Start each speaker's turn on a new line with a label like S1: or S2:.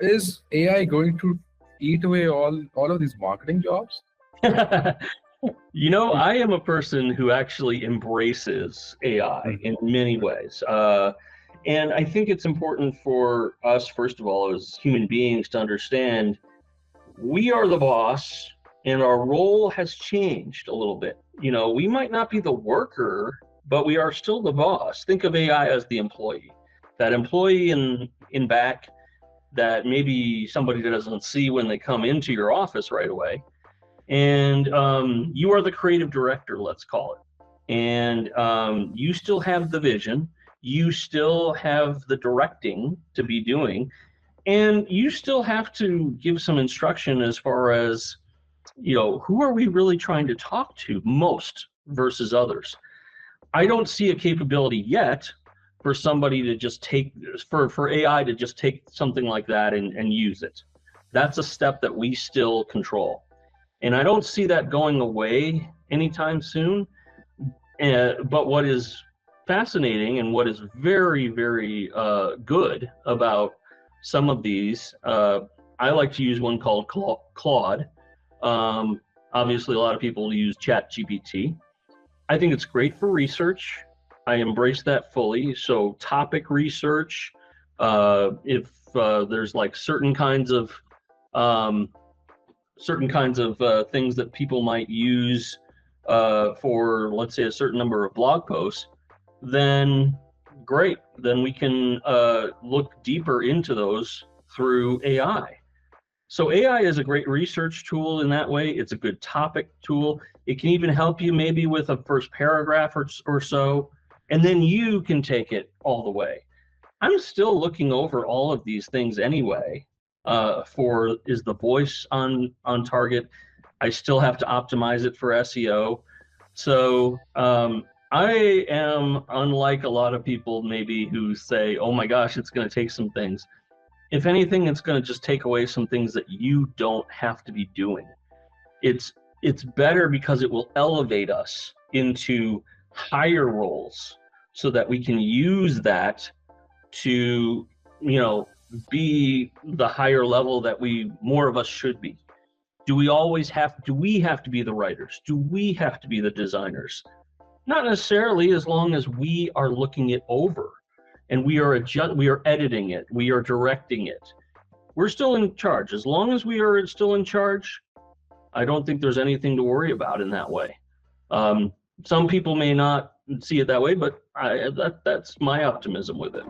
S1: is AI going to eat away all of these marketing jobs?
S2: I am a person who actually embraces AI in many ways. And I think it's important for us, first of all, as human beings to understand we are the boss and our role has changed a little bit. We might not be the worker, but we are still the boss. Think of AI as the employee. That employee in back that maybe somebody doesn't see when they come into your office right away. And you are the creative director, let's call it. And you still have the vision. You still have the directing to be doing. And you still have to give some instruction as far as, who are we really trying to talk to most versus others? I don't see a capability yet for somebody to just for AI to just take something like that and use it. That's a step that we still control. And I don't see that going away anytime soon. But what is fascinating and what is very, very good about some of these, I like to use one called Claude. Obviously, a lot of people use ChatGPT. I think it's great for research. I embrace that fully. So topic research, if there's like certain kinds of things that people might use for, let's say, a certain number of blog posts, then great. Then we can look deeper into those through AI. So AI is a great research tool in that way. It's a good topic tool. It can even help you maybe with a first paragraph or so, and then you can take it all the way. I'm still looking over all of these things anyway. For is the voice on target? I still have to optimize it for SEO. So I am unlike a lot of people maybe who say, oh my gosh, it's going to take some things. If anything, it's going to just take away some things that you don't have to be doing. It's better because it will elevate us into higher roles so that we can use that to, be the higher level that more of us should be. Do we have to be the writers? Do we have to be the designers? Not necessarily, as long as we are looking it over and we are editing it, we are directing it. We're still in charge. As long as we are still in charge, I don't think there's anything to worry about in that way. Some people may not see it that way, but that's my optimism with it.